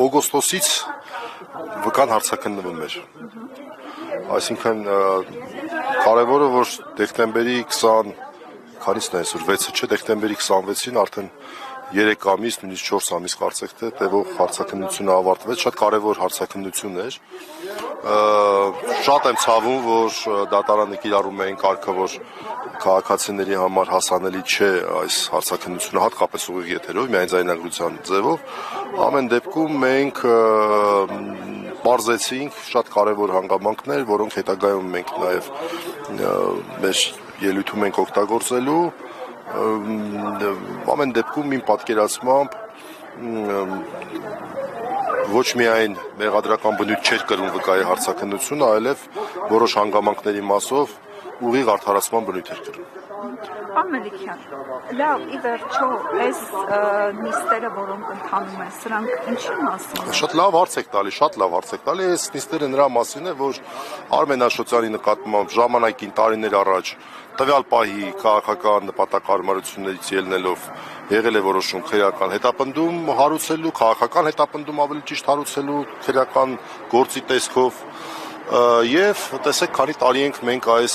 Օգոստոսից վկան հարցաքննվում էր։ Այսինքն կարևորը որ դեկտեմբերի 20 քանիսն է այսօր 6-ը չէ, դեկտեմբերի 26-ին արդեն 3 ամիս, նույնիսկ 4 ամիս կարծեք թե տևող հարցաքննությունը ավարտվեց, շատ կարևոր հարցաքննություն էր։ Շատ եմ ցավում, որ դատարանը կիրառում է այն կարգը, որ քաղաքացիների համար հասանելի չէ այս հարցաքննությունը, հատկապես ուղիղ եթերով, միայն ձայնագրության ձևով։ Ամեն դեպքում մենք բարձեցինք շատ կարևոր հանգամանքներ, որոնք հետագայում մենք նաև մեր ելույթում ենք օգտագործելու։ Ամեն դեպքում իմ պատկերացմամբ ոչ միայն մեղադրական բնույթ չէր կրում վկայի հարցաքննությունը, այլև որոշ հանգամանքների մասով ուղիղ արդարացման բնույթ էր կրում։ Պարոն Մելիքյան, լավ, ի վերջո, այս նիստերը, որոնք ընթանում են, սրանք ինչի մասին են։ Շատ լավ հարց եք տալի, շատ լավ հարց եք տալի, այս նիստերը նրա մասին է, որ Արմեն Աշոտյանի նկատմամբ ժամանակին տարիներ առաջ տվյալ պահի քաղաքական նպատակահարմարություններից ելնելով եղել է որոշում քրեական հետապնդում հարուցելու, քաղաքական հետապնդում ավելի ճիշտ հարուցելու քրեական գործի տեսքով եւ տեսեք քանի տարի ենք մենք այս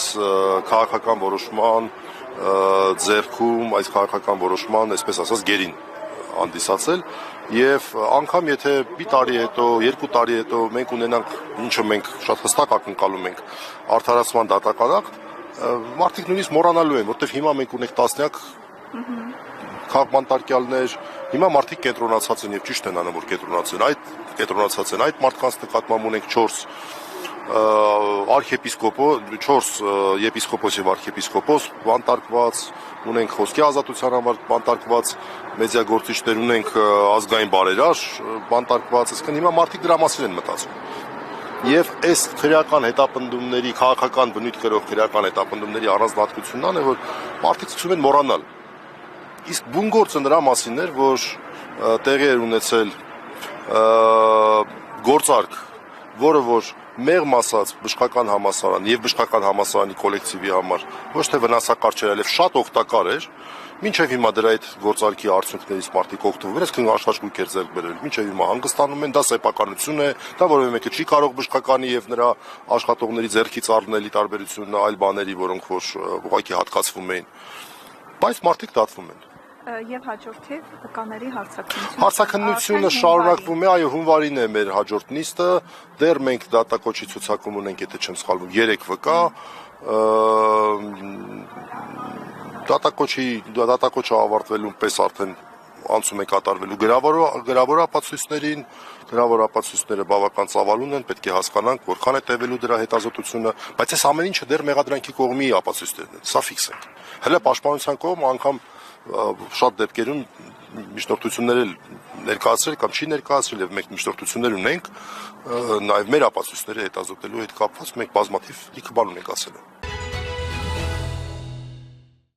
քաղաքական որոշման ձեռքում, այս քաղաքական որոշման, այսպես ասած, գերին հանդիսացել եւ անգամ եթե մի տարի հետո, 2 տարի հետո մենք ունենանք, ինչը մենք շատ հստակ ակնկալում ենք, արդարացման դատականակ, մարդիկ նույնիսկ մոռանալու են, որտեղ հիմա մենք ունենք տասնյակ քաղաքմարտիկալներ, հիմա մարդիկ կենտրոնացած են եւ ճիշտ են անում, որ կենտրոնացած են այդ մարդկանց նկատմամբ ունենք 4 եպիսկոպոս եւ արքեպիսկոպոս բանտարկված, ունենք խոսքի ազատության համար բանտարկված մեդիագործիչներ, ունենք ազգային բարերար բանտարկված, այսինքն հիմա մարդիկ դրա մասին են մտածում։ Եվ այս քրեական հետապնդումների, քաղաքական բնույթ կրող քրեական հետապնդումների առանձնահատկությունն է, որ մարդիկ սկսում են մոռանալ։ Իսկ բուն գործը նրա մասին էր, որ տեղի էր ունեցել գործարք, որը որ մեղմ ասած բժշկական համալսարան եւ բժշկական համալսարանի կոլեկտիվի համար ոչ թե վնասակար չէր, այլև շատ օգտակար էր, մինչեւ հիմա դրա այդ գործարքի արդյունքներից մարդիկ օգտվում են, այսինքն աշխատանք էր ձեռք բերել, մինչեւ հիմա հանգստանում են, դա սեփականություն է, դա որևէ մեկը չի կարող բժշկականի եւ նրա աշխատողների ձեռքից առնելի տարբերությունն այլ բաների, որոնք որ ուղղակի հատկացվում էին, բայց մարդիկ դատվում են։ Եվ հաջորդիվ վկաների հարցաքննությունը շարունակվում է, այո, հունվարին է մեր հաջորդ նիստը, դեռ մենք դատակոչի ցուցակում ունենք, եթե չեմ սխալվում, 3 վկա, դատակոչը ավարտվելուն պես արդեն անցում է կատարվելու գրավոր ապացույցներին, գրավոր ապացույցները բավական ծավալուն են, պետք է հասկանանք, որքան է տևելու դրա հետազոտությունը, բայց այս ամեն ինչը դեռ մեղադրանքի կողմի ապացույցներն են, սա ֆիքս է։ Հələ պաշտպանության կողմը անգամ շատ դեպքերում միջնորդություններ էլ ներկայացրել կամ չի ներկայացրել եւ մենք միջնորդություններ ունենք նաեւ մեր ապացույցները հետազոտելու հետ կապված մենք բազմաթիվ լիքը բան ունենք ասել։